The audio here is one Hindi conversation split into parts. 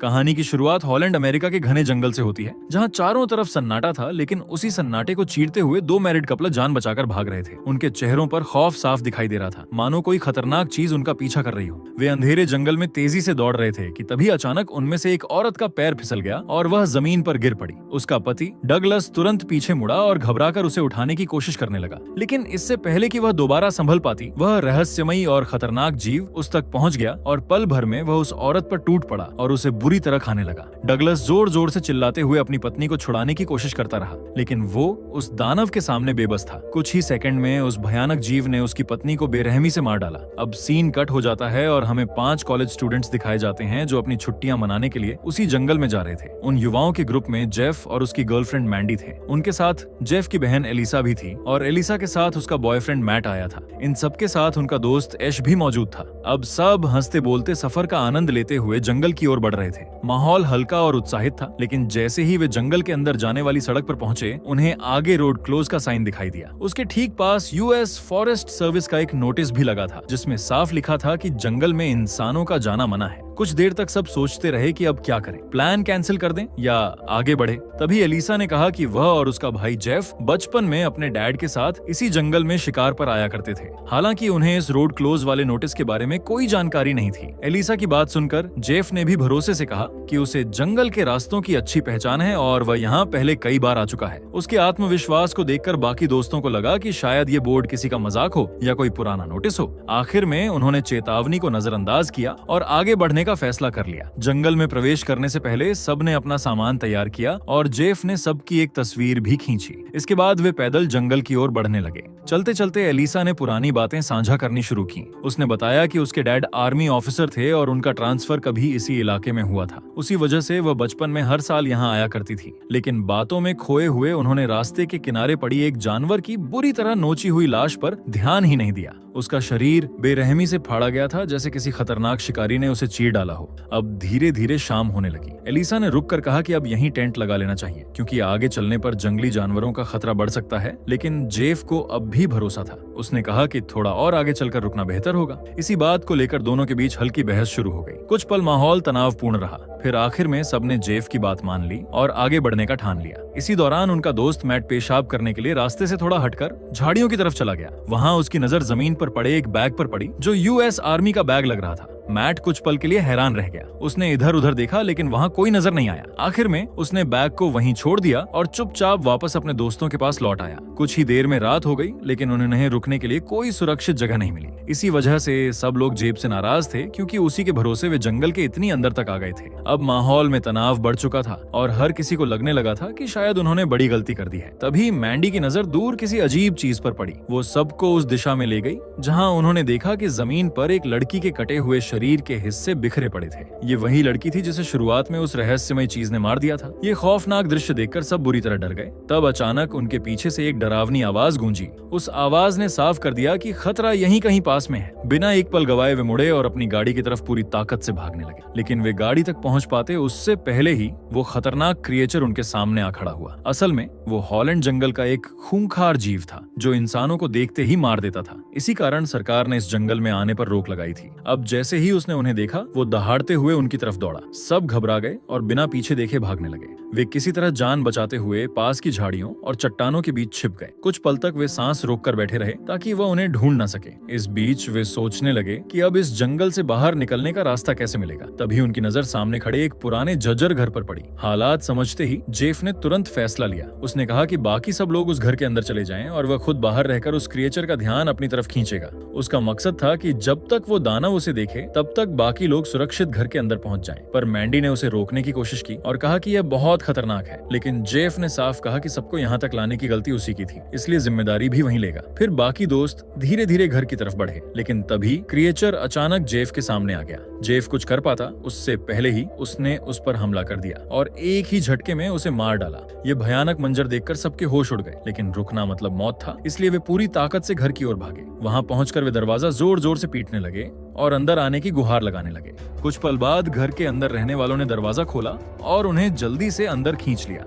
कहानी की शुरुआत हॉलैंड अमेरिका के घने जंगल से होती है, जहाँ चारों तरफ सन्नाटा था, लेकिन उसी सन्नाटे को चीरते हुए दो मैरिड कपल जान बचाकर भाग रहे थे। उनके चेहरों पर खौफ साफ दिखाई दे रहा था, मानो कोई खतरनाक चीज उनका पीछा कर रही हो। वे अंधेरे जंगल में तेजी से दौड़ रहे थे कि तभी अचानक उनमें से एक औरत का पैर फिसल गया और वह जमीन पर गिर पड़ी। उसका पति डगलस तुरंत पीछे मुड़ा और घबराकर उसे उठाने की कोशिश करने लगा, लेकिन इससे पहले कि वह दोबारा संभल पाती, वह रहस्यमयी और खतरनाक जीव उस तक पहुंच गया और पल भर में वह उस औरत पर टूट पड़ा और उसे बुरी तरह खाने लगा। डगलस जोर जोर से चिल्लाते हुए अपनी पत्नी को छुड़ाने की कोशिश करता रहा, लेकिन वो उस दानव के सामने बेबस था। कुछ ही सेकंड में उस भयानक जीव ने उसकी पत्नी को बेरहमी से मार डाला। अब सीन कट हो जाता है और हमें 5 कॉलेज स्टूडेंट्स दिखाए जाते हैं जो अपनी छुट्टियां मनाने के लिए उसी जंगल में जा रहे थे। उन युवाओं के ग्रुप में जेफ और उसकी गर्लफ्रेंड मैंडी थे। उनके साथ जेफ की बहन एलिसा भी थी और एलिसा के साथ उसका बॉयफ्रेंड मैट आया था। इन सबके साथ उनका दोस्त ऐश भी मौजूद था। अब सब हंसते बोलते सफर का आनंद लेते हुए जंगल की ओर बढ़ रहे थे। माहौल हल्का और उत्साहित था, लेकिन जैसे ही वे जंगल के अंदर जाने वाली सड़क पर पहुंचे, उन्हें आगे रोड क्लोज का साइन दिखाई दिया। उसके ठीक पास यूएस फॉरेस्ट सर्विस का एक नोटिस भी लगा था, जिसमें साफ लिखा था कि जंगल में इंसानों का जाना मना है। कुछ देर तक सब सोचते रहे कि अब क्या करें, प्लान कैंसिल कर दें या आगे बढ़े। तभी एलिसा ने कहा कि वह और उसका भाई जेफ बचपन में अपने डैड के साथ इसी जंगल में शिकार पर आया करते थे। हालांकि उन्हें इस रोड क्लोज वाले नोटिस के बारे में कोई जानकारी नहीं थी। एलिसा की बात सुनकर जेफ ने भी भरोसे से कहा कि उसे जंगल के रास्तों की अच्छी पहचान है और वह यहाँ पहले कई बार आ चुका है। उसके आत्मविश्वास को देखकर बाकी दोस्तों को लगा कि शायद ये बोर्ड किसी का मजाक हो या कोई पुराना नोटिस हो। आखिर में उन्होंने चेतावनी को नजरअंदाज किया और आगे बढ़ने का फैसला कर लिया। जंगल में प्रवेश करने से पहले सबने अपना सामान तैयार किया और जेफ ने सबकी एक तस्वीर भी खींची। इसके बाद वे पैदल जंगल की ओर बढ़ने लगे। चलते चलते एलिसा ने पुरानी बातें साझा करनी शुरू की। उसने बताया कि उसके डैड आर्मी ऑफिसर थे और उनका ट्रांसफर कभी इसी इलाके में हुआ था। उसी वजह से वह बचपन में हर साल यहाँ आया करती थी, लेकिन बातों में खोए हुए उन्होंने रास्ते के किनारे पड़ी एक जानवर की बुरी तरह नोची हुई लाश पर ध्यान ही नहीं दिया। उसका शरीर बेरहमी से फाड़ा गया था, जैसे किसी खतरनाक शिकारी ने उसे चीर डाला हो। अब धीरे धीरे शाम होने लगी। एलिसा ने रुक कर कहा कि अब यहीं टेंट लगा लेना चाहिए, क्योंकि आगे चलने पर जंगली जानवरों का खतरा बढ़ सकता है। लेकिन जेफ को अब भी भरोसा था। उसने कहा कि थोड़ा और आगे चलकर रुकना बेहतर होगा। इसी बात को लेकर दोनों के बीच हल्की बहस शुरू हो गई। कुछ पल माहौल तनावपूर्ण रहा, फिर आखिर में सबने जेफ की बात मान ली और आगे बढ़ने का ठान लिया। इसी दौरान उनका दोस्त मैट पेशाब करने के लिए रास्ते से थोड़ा हटकर झाड़ियों की तरफ चला गया। वहाँ उसकी नजर जमीन पर पड़े एक बैग पर पड़ी, जो यूएस आर्मी का बैग लग रहा था। मैट कुछ पल के लिए हैरान रह गया। उसने इधर उधर देखा, लेकिन वहाँ कोई नजर नहीं आया। आखिर में उसने बैग को वहीं छोड़ दिया और चुपचाप वापस अपने दोस्तों के पास लौट आया। कुछ ही देर में रात हो गई, लेकिन उन्हें रुकने के लिए कोई सुरक्षित जगह नहीं मिली। इसी वजह से सब लोग जेब से नाराज थे, क्योंकि उसी के भरोसे वे जंगल के इतनी अंदर तक आ गए थे। अब माहौल में तनाव बढ़ चुका था और हर किसी को लगने लगा था कि शायद उन्होंने बड़ी गलती कर दी है। तभी मैंडी की नजर दूर किसी अजीब चीज पर पड़ी। वो सबको उस दिशा में ले गई जहाँ उन्होंने देखा कि जमीन पर एक लड़की के कटे हुए शरीर के हिस्से बिखरे पड़े थे। ये वही लड़की थी जिसे शुरुआत में उस रहस्यमय चीज ने मार दिया था। ये खौफनाक दृश्य देखकर सब बुरी तरह डर गए। तब अचानक उनके पीछे से एक डरावनी आवाज गूंजी। उस आवाज ने साफ कर दिया कि खतरा यहीं कहीं पास में है। बिना एक पल गवाए वे मुड़े और अपनी गाड़ी की तरफ पूरी ताकत से भागने लगे, लेकिन वे गाड़ी तक पहुंच पाते उससे पहले ही वो खतरनाक क्रिएचर उनके सामने आ खड़ा हुआ। असल में वो हॉलैंड जंगल का एक खूंखार जीव था, जो इंसानों को देखते ही मार देता था। इसी कारण सरकार ने इस जंगल में आने पर रोक लगाई थी। अब जैसे ही उसने उन्हें देखा, वो दहाड़ते हुए उनकी तरफ दौड़ा। सब घबरा गए और बिना पीछे देखे भागने लगे। वे किसी तरह जान बचाते हुए पास की झाड़ियों और चट्टानों के बीच छिप गए। कुछ पल तक वे सांस रोककर बैठे रहे ताकि वह उन्हें ढूंढ न सके। इस बीच वे सोचने लगे कि अब इस जंगल से बाहर निकलने का रास्ता कैसे मिलेगा। तभी उनकी नजर सामने खड़े एक पुराने जर्जर घर पर पड़ी। हालात समझते ही जेफ ने तुरंत फैसला लिया। उसने कहा कि बाकी सब लोग उस घर के अंदर चले जाएं और वह खुद बाहर रहकर उस क्रिएचर का ध्यान अपनी तरफ खींचेगा। उसका मकसद था कि जब तक वो दानव उसे देखे, तब तक बाकी लोग सुरक्षित घर के अंदर पहुंच जाएं। पर मैंडी ने उसे रोकने की कोशिश की और कहा कि यह बहुत खतरनाक है। लेकिन जेफ ने साफ कहा कि सबको यहाँ तक लाने की गलती उसी की थी, इसलिए जिम्मेदारी भी वही लेगा। फिर बाकी दोस्त धीरे धीरे घर की तरफ बढ़े, लेकिन तभी क्रिएचर अचानक जेफ के सामने आ गया। जेफ कुछ कर पाता उससे पहले ही उसने उस पर हमला कर दिया और एक ही झटके में उसे मार डाला। ये भयानक मंजर देखकर सबके होश उड़ गए, लेकिन रुकना मतलब मौत था, इसलिए वे पूरी ताकत से घर की ओर भागे। वहां पहुंचकर वे दरवाजा जोर जोर से पीटने लगे और अंदर आने की गुहार लगाने लगे। कुछ पल बाद घर के अंदर रहने वालों ने दरवाजा खोला और उन्हें जल्दी से अंदर खींच लिया।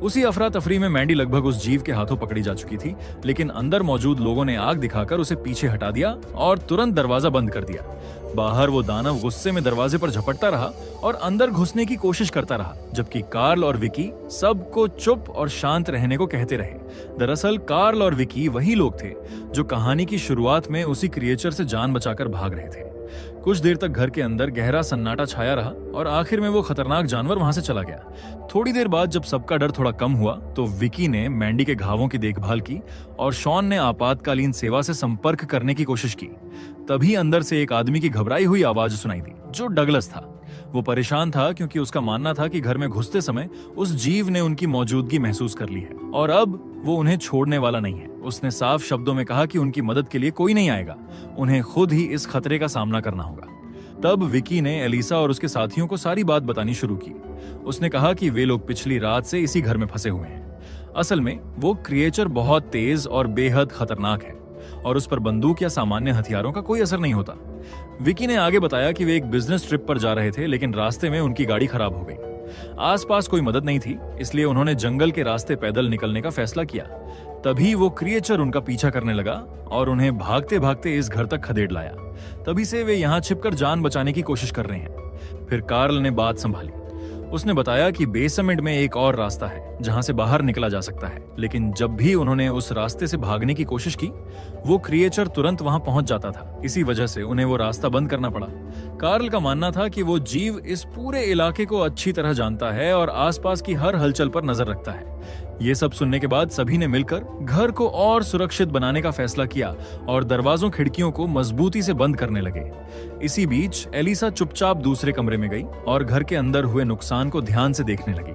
उसी अफरा तफरी में मैंडी लगभग उस जीव के हाथों पकड़ी जा चुकी थी, लेकिन अंदर मौजूद लोगों ने आग दिखाकर उसे पीछे हटा दिया और तुरंत दरवाजा बंद कर दिया। बाहर वो दानव गुस्से में दरवाजे पर झपटता रहा और अंदर घुसने की कोशिश करता रहा, जबकि कार्ल और विकी सबको चुप और शांत रहने को कहते रहे। दरअसल कार्ल और विकी वही लोग थे जो कहानी की शुरुआत में उसी क्रिएचर से जान बचाकर भाग रहे थे। कुछ देर तक घर के अंदर गहरा सन्नाटा छाया रहा और आखिर में वो खतरनाक जानवर वहां से चला गया। थोड़ी देर बाद जब सबका डर थोड़ा कम हुआ तो विकी ने मैंडी के घावों की देखभाल की और शॉन ने आपातकालीन सेवा से संपर्क करने की कोशिश की। तभी अंदर से एक आदमी की घबराई हुई आवाज सुनाई दी, जो डगलस था। वो परेशान था क्योंकि उसका मानना था कि घर में घुसते समय उस जीव ने उनकी मौजूदगी महसूस कर ली है और अब वो उन्हें छोड़ने वाला नहीं है। उसने साफ शब्दों में कहा कि उनकी मदद के लिए कोई नहीं आएगा, उन्हें खुद ही इस खतरे का सामना करना होगा। तब विकी ने एलिसा और उसके साथियों को सारी बात बतानी शुरू की। उसने कहा कि वे लोग पिछली रात से इसी घर में फंसे हुए हैं। असल में वो क्रिएचर बहुत तेज और बेहद खतरनाक है और उस पर बंदूक या सामान्य हथियारों का कोई असर नहीं होता। विकी ने आगे बताया कि वे एक बिजनेस ट्रिप पर जा रहे थे, लेकिन रास्ते में उनकी गाड़ी खराब हो गई। आसपास कोई मदद नहीं थी, इसलिए उन्होंने जंगल के रास्ते पैदल निकलने का फैसला किया। तभी वो क्रिएचर उनका पीछा करने लगा और उन्हें भागते भागते इस घर तक खदेड़ लाया। तभी से वे यहाँ छिपकर जान बचाने की कोशिश कर रहे हैं। फिर कार्ल ने बात संभाली। उसने बताया कि बेसमेंट में एक और रास्ता है जहां से बाहर निकला जा सकता है, लेकिन जब भी उन्होंने उस रास्ते से भागने की कोशिश की वो क्रिएचर तुरंत वहां पहुंच जाता था। इसी वजह से उन्हें वो रास्ता बंद करना पड़ा। कार्ल का मानना था कि वो जीव इस पूरे इलाके को अच्छी तरह जानता है और आसपास की हर हलचल पर नजर रखता है। ये सब सुनने के बाद सभी ने मिलकर घर को और सुरक्षित बनाने का फैसला किया और दरवाजों खिड़कियों को मजबूती से बंद करने लगे। इसी बीच एलिसा चुपचाप दूसरे कमरे में गई और घर के अंदर हुए नुकसान को ध्यान से देखने लगी।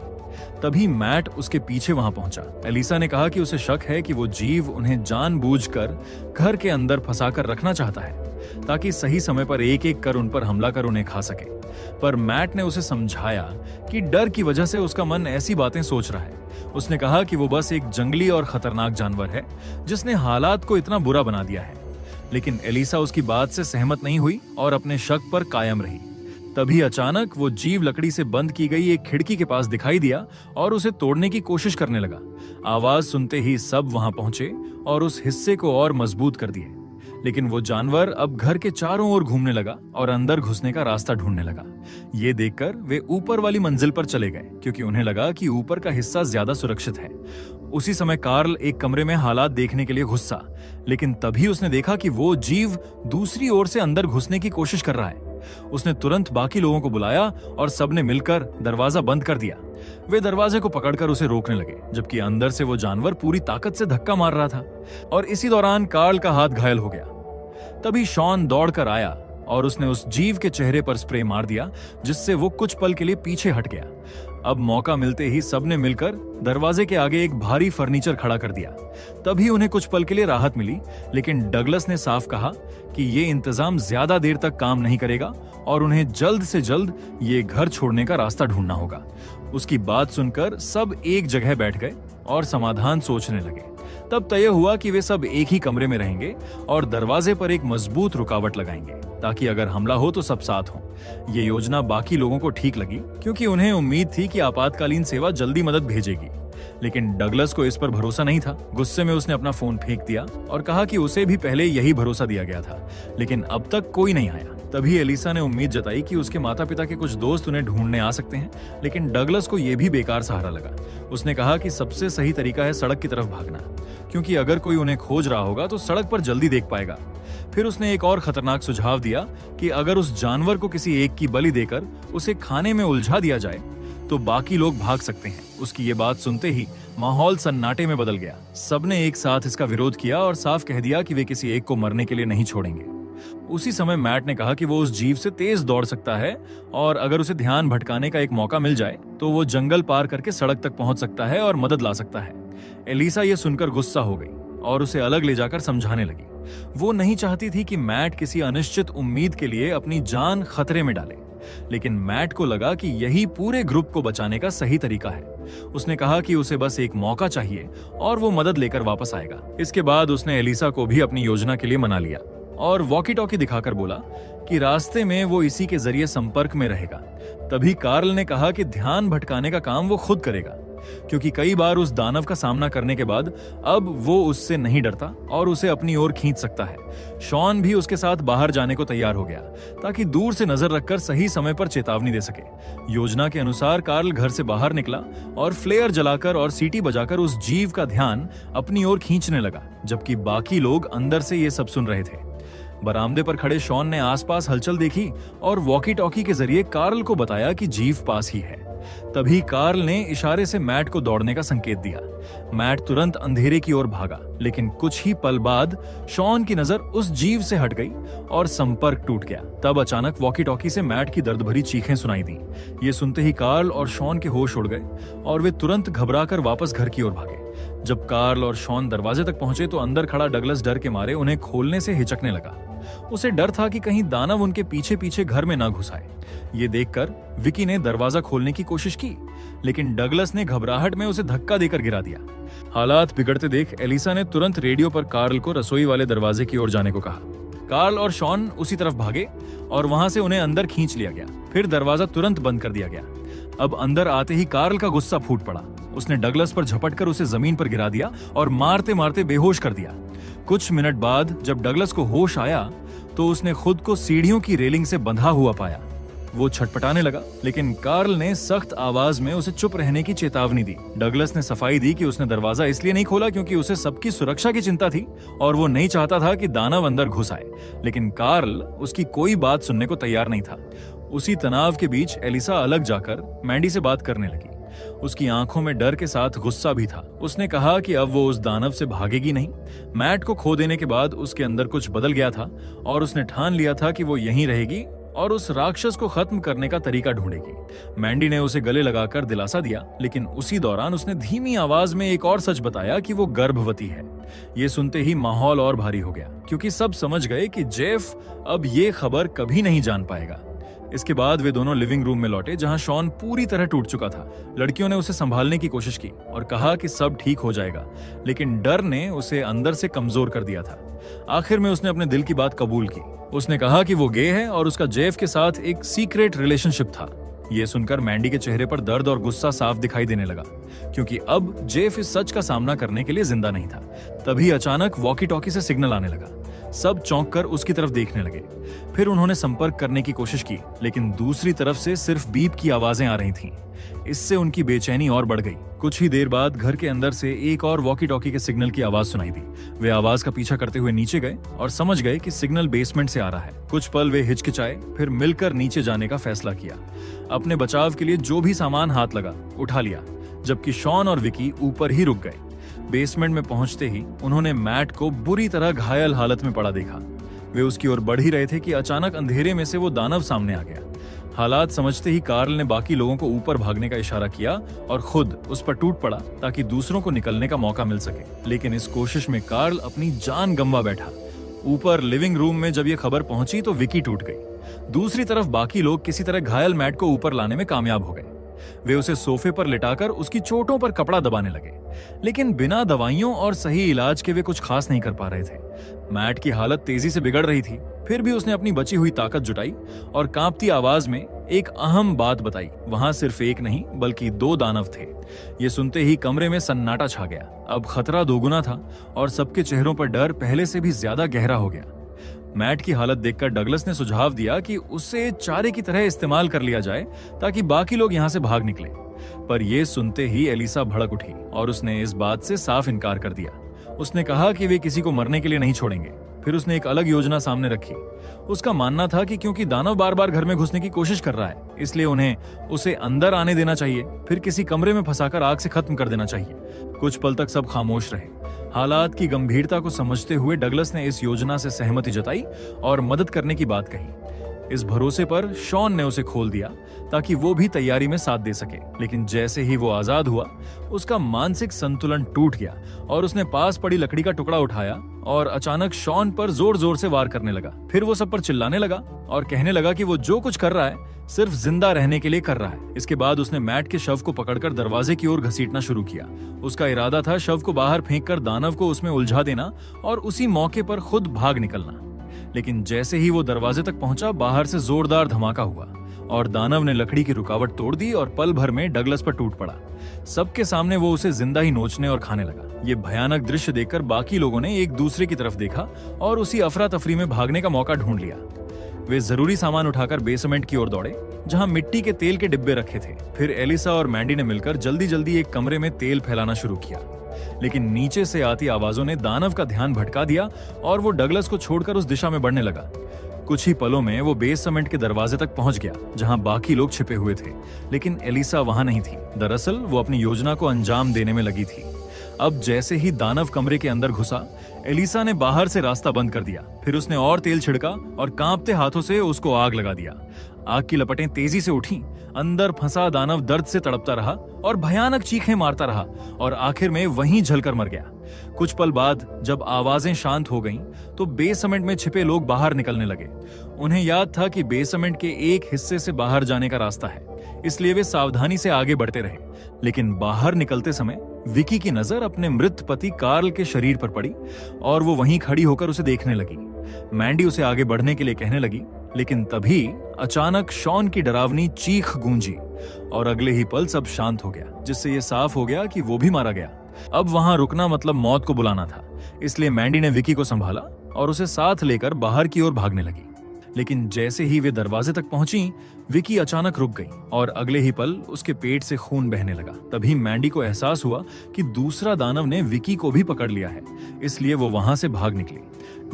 तभी मैट उसके पीछे वहां पहुंचा। एलिसा ने कहा कि उसे शक है कि वो जीव उन्हें जानबूझकर घर के अंदर फंसाकर रखना चाहता है ताकि सही समय पर एक एक कर उन पर हमला कर उन्हें खा सके। पर मैट ने उसे समझाया कि डर की वजह से उसका मन ऐसी बातें सोच रहा है। उसने कहा कि वो बस एक जंगली और खतरनाक जानवर है जिसने हालात को इतना बुरा बना दिया है। लेकिन एलिसा उसकी बात से सहमत नहीं हुई और अपने शक पर कायम रही। तभी अचानक वो जीव लकड़ी से बंद की गई एक खिड़की के पास दिखाई दिया और उसे तोड़ने की कोशिश करने लगा। आवाज सुनते ही सब वहां पहुंचे और उस हिस्से को और मजबूत कर दिए। लेकिन वो जानवर अब घर के चारों ओर घूमने लगा और अंदर घुसने का रास्ता ढूंढने लगा। ये देखकर वे ऊपर वाली मंजिल पर चले गए क्योंकि उन्हें लगा कि ऊपर का हिस्सा ज्यादा सुरक्षित है। उसी समय कार्ल एक कमरे में हालात देखने के लिए घुसा, लेकिन तभी उसने देखा कि वो जीव दूसरी ओर से अंदर घुसने की कोशिश कर रहा है। उसने तुरंत बाकी लोगों को बुलाया और सबने मिलकर दरवाजा बंद कर दिया। वे दरवाजे को पकड़कर उसे रोकने लगे, जबकि अंदर से वो जानवर पूरी ताकत से धक्का मार रहा था और इसी दौरान कार्ल का हाथ घायल हो गया। तभी शॉन दौड़कर आया और उसने उस जीव के चेहरे पर स्प्रे मार दिया, जिससे वो कुछ पल के लिए पीछे हट गया। अब मौका मिलते ही सबने मिलकर दरवाजे के आगे एक भारी फर्नीचर खड़ा कर दिया। तभी उन्हें कुछ पल के लिए राहत मिली, लेकिन डगलस ने साफ कहा कि ये इंतजाम ज्यादा देर तक काम नहीं करेगा और उन्हें जल्द से जल्द ये घर छोड़ने का रास्ता ढूंढना होगा। उसकी बात सुनकर सब एक जगह बैठ गए और समाधान सोचने लगे। तब तय हुआ कि वे सब एक ही कमरे में रहेंगे और दरवाजे पर एक मजबूत रुकावट लगाएंगे ताकि अगर हमला हो तो सब साथ हों। ये योजना बाकी लोगों को ठीक लगी क्योंकि उन्हें उम्मीद थी कि आपातकालीन सेवा जल्दी मदद भेजेगी। लेकिन डगलस को इस पर भरोसा नहीं था। गुस्से में उसने अपना फोन फेंक दिया और कहा कि उसे भी पहले यही भरोसा दिया गया था, लेकिन अब तक कोई नहीं आया। तभी एलिसा ने उम्मीद जताई कि उसके माता पिता के कुछ दोस्त उन्हें ढूंढने आ सकते हैं, लेकिन डगलस को यह भी बेकार सहारा लगा। उसने कहा कि सबसे सही तरीका है सड़क की तरफ भागना, क्योंकि अगर कोई उन्हें खोज रहा होगा तो सड़क पर जल्दी देख पाएगा। फिर उसने एक और खतरनाक सुझाव दिया कि अगर उस जानवर को किसी एक की बलि देकर उसे खाने में उलझा दिया जाए तो बाकी लोग भाग सकते हैं। उसकी ये बात सुनते ही माहौल सन्नाटे में बदल गया। सबने एक साथ इसका विरोध किया और साफ कह दिया कि वे किसी एक को मरने के लिए नहीं छोड़ेंगे। उसी समय मैट ने कहा कि वो उस जीव से तेज दौड़ सकता है और अगर उसे ध्यान भटकाने का एक मौका मिल जाए तो वो जंगल पार करके सड़क तक पहुंच सकता है और मदद ला सकता है। एलिसा ये सुनकर गुस्सा हो गई और उसे अलग ले जाकर समझाने लगी। वो नहीं चाहती थी कि मैट किसी अनिश्चित उम्मीद के लिए अपनी जान खतरे में डाले, लेकिन मैट को लगा कि यही पूरे ग्रुप को बचाने का सही तरीका है। उसने कहा कि उसे बस एक मौका चाहिए और वो मदद लेकर वापस आएगा। इसके बाद उसने एलिसा को भी अपनी योजना के लिए मना लिया और वॉकी टॉकी दिखाकर बोला कि रास्ते में वो इसी के जरिए संपर्क में रहेगा। तभी कार्ल ने कहा कि ध्यान भटकाने का काम वो खुद करेगा। क्योंकि कई बार उस दानव का सामना करने के बाद अब वो उससे नहीं डरता और उसे अपनी ओर खींच सकता है। शॉन भी उसके साथ बाहर जाने को तैयार हो गया ताकि दूर से नजर रखकर सही समय पर चेतावनी दे सके। योजना के अनुसार कार्ल घर से बाहर निकला और फ्लेयर जलाकर और सीटी बजाकर उस जीव का ध्यान अपनी ओर खींचने लगा, जबकि बाकी लोग अंदर से ये सब सुन रहे थे। बरामदे पर खड़े शॉन ने आसपास हलचल देखी और वॉकी टॉकी के जरिए कार्ल को बताया कि जीव पास ही है। तभी कार्ल ने इशारे से मैट को दौड़ने का संकेत दिया। मैट तुरंत अंधेरे की ओर भागा, लेकिन कुछ ही पल बाद शॉन की नजर उस जीव से हट गई और संपर्क टूट गया। तब अचानक वॉकी टॉकी से मैट की दर्द भरी चीखें सुनाई दी। ये सुनते ही कार्ल और शॉन के होश उड़ गए और वे तुरंत घबराकर वापस घर की ओर भागे। जब कार्ल और शॉन दरवाजे तक पहुंचे तो अंदर खड़ा डगलस डर के मारे उन्हें खोलने से हिचकने लगा। उसे डर था कि कहीं दानव उनके पीछे पीछे घर में ना घुस आए। ये देखकर विकी ने दरवाजा खोलने की कोशिश की, लेकिन डगलस ने घबराहट में उसे धक्का देकर गिरा दिया। हालात बिगड़ते देख एलिसा ने तुरंत रेडियो पर कार्ल को रसोई वाले दरवाजे की ओर जाने को कहा। कार्ल और शॉन उसी तरफ भागे और वहां से उन्हें अंदर खींच लिया गया। फिर दरवाजा तुरंत बंद कर दिया गया। अब अंदर आते ही कार्ल का गुस्सा फूट पड़ा। उसने डगलस पर झपटकर उसे जमीन पर गिरा दिया और मारते मारते बेहोश कर दिया। कुछ मिनट बाद जब डगलस को होश आया तो उसने खुद को सीढ़ियों की रेलिंग से बंधा हुआ पाया। वो छटपटाने लगा, लेकिन कार्ल ने सख्त आवाज में उसे चुप रहने की चेतावनी दी। डगलस ने सफाई दी कि उसने दरवाजा इसलिए नहीं खोला क्योंकि उसे सबकी सुरक्षा की चिंता थी और वो नहीं चाहता था कि दानव अंदर घुस आए। लेकिन कार्ल उसकी कोई बात सुनने को तैयार नहीं था। उसी तनाव के बीच एलिसा अलग जाकर मैंडी से बात करने लगी। उसकी आंखों में डर के साथ गुस्सा भी था। उसने कहा कि अब वो उस दानव से भागेगी नहीं। मैट को खो देने के बाद उसके अंदर कुछ बदल गया था और उसने ठान लिया था कि वो यहीं रहेगी और उस राक्षस को खत्म करने का तरीका ढूंढेगी। मैंडी ने उसे गले लगाकर दिलासा दिया, लेकिन उसी दौरान उसने धीमी आवाज में एक और सच बताया कि वो गर्भवती है। ये सुनते ही माहौल और भारी हो गया, क्योंकि सब समझ गए कि जेफ अब ये खबर कभी नहीं जान पाएगा। इसके बाद वे दोनों लिविंग रूम में लौटे, जहां शॉन पूरी तरह टूट चुका था। लड़कियों ने उसे संभालने की कोशिश की और कहा कि सब ठीक हो जाएगा, लेकिन डर ने उसे अंदर से कमजोर कर दिया था। आखिर में उसने अपने दिल की बात कबूल की। उसने कहा कि वो गे है और उसका जेफ के साथ एक सीक्रेट रिलेशनशिप था। ये सुनकर मैंडी के चेहरे पर दर्द और गुस्सा साफ दिखाई देने लगा, क्योंकि अब जेफ इस सच का सामना करने के लिए जिंदा नहीं था। तभी अचानक वॉकी टॉकी से सिग्नल आने लगा। सब चौंक कर उसकी तरफ देखने लगे। फिर उन्होंने संपर्क करने की कोशिश की, लेकिन दूसरी तरफ से सिर्फ बीप की आवाजें आ रही थीं। इससे उनकी बेचैनी और बढ़ गई। कुछ ही देर बाद घर के अंदर से एक और वॉकी टॉकी के सिग्नल की आवाज सुनाई दी। वे आवाज का पीछा करते हुए नीचे गए और समझ गए कि सिग्नल बेसमेंट से आ रहा है। कुछ पल वे हिचकिचाए, फिर मिलकर नीचे जाने का फैसला किया। अपने बचाव के लिए जो भी सामान हाथ लगा उठा लिया, जबकि शॉन और विकी ऊपर ही रुक गए। बेसमेंट में पहुंचते ही उन्होंने मैट को बुरी तरह घायल हालत में पड़ा देखा। वे उसकी ओर बढ़ ही रहे थे कि अचानक अंधेरे में से वो दानव सामने आ गया। हालात समझते ही कार्ल ने बाकी लोगों को ऊपर भागने का इशारा किया और खुद उस पर टूट पड़ा ताकि दूसरों को निकलने का मौका मिल सके। लेकिन इस कोशिश में कार्ल अपनी जान गंवा बैठा। ऊपर लिविंग रूम में जब ये खबर पहुंची तो विकी टूट गई। दूसरी तरफ बाकी लोग किसी तरह घायल मैट को ऊपर लाने में कामयाब हो गए। वे उसे सोफे पर लिटाकर उसकी चोटों पर कपड़ा दबाने लगे, लेकिन बिना दवाइयों और सही इलाज के वे कुछ खास नहीं कर पा रहे थे। मैट की हालत तेजी से बिगड़ रही थी। फिर भी उसने अपनी बची हुई ताकत जुटाई और कांपती आवाज में एक अहम बात बताई। वहां सिर्फ एक नहीं बल्कि 2 दानव थे। ये सुनते ही कमरे में सन्नाटा छा गया। अब खतरा दोगुना था और सबके चेहरों पर डर पहले से भी ज्यादा गहरा हो गया। मैट की हालत देखकर डगलस ने सुझाव दिया कि उसे चारे की तरह इस्तेमाल कर लिया जाए ताकि बाकी लोग यहां से भाग निकले। पर यह सुनते ही एलिसा भड़क उठी और उसने इस बात से साफ इनकार कर दिया। उसने कहा कि वे किसी को मरने के लिए नहीं छोड़ेंगे। फिर उसने एक अलग योजना सामने रखी। उसका मानना था कि क्योंकि दानव बार बार घर में घुसने की कोशिश कर रहा है, इसलिए उन्हें उसे अंदर आने देना चाहिए, फिर किसी कमरे में फंसाकर आग से खत्म कर देना चाहिए। कुछ पल तक सब खामोश रहे। हालात की गंभीरता को समझते हुए डगलस ने इस योजना से सहमति जताई और मदद करने की बात कही। इस भरोसे पर शॉन ने उसे खोल दिया ताकि वो भी तैयारी में साथ दे सके। लेकिन जैसे ही वो आजाद हुआ, उसका मानसिक संतुलन टूट गया और उसने पास पड़ी लकड़ी का टुकड़ा उठाया और अचानक शॉन पर जोर जोर से वार करने लगा। फिर वो सब पर चिल्लाने लगा और कहने लगा कि वो जो कुछ कर रहा है सिर्फ जिंदा रहने के लिए कर रहा है। इसके बाद उसने मैट के शव को पकड़कर दरवाजे की ओर घसीटना शुरू किया। उसका इरादा था शव को बाहर फेंककर दानव को उसमें उलझा देना और उसी मौके पर खुद भाग निकलना। लेकिन जैसे ही वो दरवाजे तक पहुंचा, बाहर से जोरदार धमाका हुआ और दानव ने लकड़ी की रुकावट तोड़ दी और पल भर में डगलस पर टूट पड़ा। सबके सामने वो उसे जिंदा ही नोचने और खाने लगा। ये भयानक दृश्य देखकर बाकी लोगों ने एक दूसरे की तरफ देखा और उसी अफरा तफरी में भागने का मौका ढूंढ लिया। वे जरूरी सामान उठाकर बेसमेंट की ओर दौड़े, जहां मिट्टी के तेल के डिब्बे रखे थे। फिर एलिसा और मैंडी ने मिलकर जल्दी जल्दी एक कमरे में तेल फैलाना शुरू किया, लेकिन नीचे से आती आवाजों ने दानव का ध्यान भटका दिया और वो डगलस को छोड़कर उस दिशा में बढ़ने लगा। कुछ ही पलों में वो बेसमेंट के दरवाजे तक पहुंच गया, जहां बाकी लोग छिपे हुए थे, लेकिन एलिसा वहां नहीं थी। दरअसल वो अपनी योजना को अंजाम देने में लगी थी। अब जैसे ही दानव कमरे के अंदर घुसा, एलिसा ने बाहर से रास्ता बंद कर दिया। फिर उसने और तेल छिड़का और कांपते हाथों से उसको आग लगा दिया। आग की लपटें तेजी से उठी। अंदर फंसा दानव दर्द से तड़पता रहा और भयानक चीखें मारता रहा और आखिर में वहीं जलकर मर गया। कुछ पल बाद जब आवाजें शांत हो गईं, तो बेसमेंट में छिपे लोग बाहर निकलने लगे। उन्हें याद था कि बेसमेंट के एक हिस्से से बाहर जाने का रास्ता है, इसलिए वे सावधानी से आगे बढ़ते रहे। लेकिन बाहर निकलते समय विकी की नजर अपने मृत पति कार्ल के शरीर पर पड़ी और वो वहीं खड़ी होकर उसे देखने लगी। मैंडी उसे आगे बढ़ने के लिए कहने लगी, लेकिन तभी अचानक शॉन की डरावनी चीख गूंजी और अगले ही पल सब शांत हो गया, जिससे ये साफ हो गया कि वो भी मारा गया। अब वहां रुकना मतलब मौत को बुलाना था, इसलिए मैंडी ने विकी को संभाला और उसे साथ लेकर बाहर की ओर भागने लगी। लेकिन जैसे ही वे दरवाजे तक पहुंची, विकी अचानक रुक गई और अगले ही पल उसके पेट से खून बहने लगा। तभी मैंडी को एहसास हुआ कि दूसरा दानव ने विकी को भी पकड़ लिया है, इसलिए वो वहां से भाग निकली।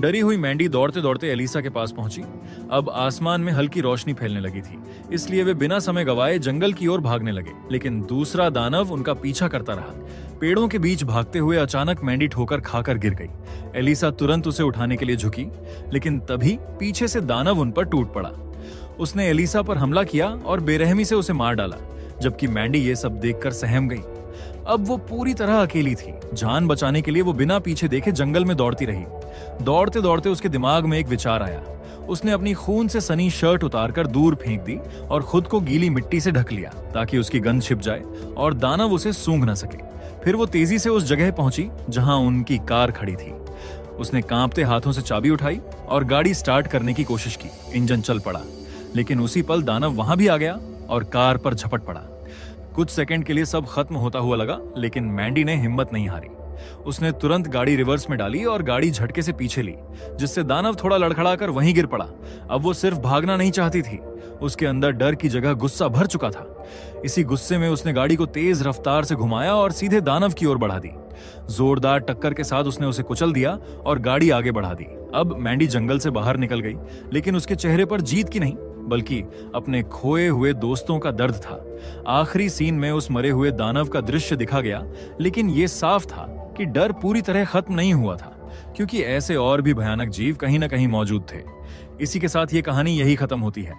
डरी हुई मैंडी दौड़ते दौड़ते एलिसा के पास पहुंची। अब आसमान में हल्की रोशनी फैलने लगी थी, इसलिए वे बिना समय गवाए जंगल की ओर भागने लगे। लेकिन दूसरा दानव उनका पीछा करता रहा। पेड़ों के बीच भागते हुए अचानक मैंडी ठोकर खाकर गिर गई। एलिसा तुरंत उसे उठाने के लिए झुकी, लेकिन तभी पीछे से दानव उन पर टूट पड़ा। उसने एलिसा पर हमला किया और बेरहमी से उसे मार डाला, जबकि मैंडी ये सब देखकर सहम गई। अब वो पूरी तरह अकेली थी। जान बचाने के लिए वो बिना पीछे देखे जंगल में दौड़ती रही। दौड़ते दौड़ते उसके दिमाग में एक विचार आया। उसने अपनी खून से सनी शर्ट उतारकर दूर फेंक दी और खुद को गीली मिट्टी से ढक लिया, ताकि उसकी गंध छिप जाए और दानव उसे सूंघ न सके। फिर वो तेजी से उस जगह पहुंची जहां उनकी कार खड़ी थी। उसने कांपते हाथों से चाबी उठाई और गाड़ी स्टार्ट करने की कोशिश की। इंजन चल पड़ा, लेकिन उसी पल दानव वहां भी आ गया और कार पर झपट पड़ा। कुछ सेकंड के लिए सब खत्म होता हुआ लगा, लेकिन मैंडी ने हिम्मत नहीं हारी। उसने तुरंत गाड़ी रिवर्स में डाली और गाड़ी झटके से पीछे ली, जिससे दानव थोड़ा लड़खड़ाकर वहीं गिर पड़ा। अब वो सिर्फ भागना नहीं चाहती थी, उसके अंदर डर की जगह गुस्सा भर चुका था। इसी गुस्से में उसने गाड़ी को तेज रफ्तार से घुमाया और सीधे दानव की ओर बढ़ा दी। जोरदार टक्कर के साथ उसने उसे कुचल दिया और गाड़ी आगे बढ़ा दी। अब मैंडी जंगल से बाहर निकल गई, लेकिन उसके चेहरे पर जीत की नहीं, बल्कि अपने खोए हुए दोस्तों का दर्द था। आखिरी सीन में उस मरे हुए दानव का दृश्य दिखा गया, लेकिन यह साफ था कि डर पूरी तरह खत्म नहीं हुआ था, क्योंकि ऐसे और भी भयानक जीव कहीं ना कहीं मौजूद थे। इसी के साथ ये कहानी यही खत्म होती है।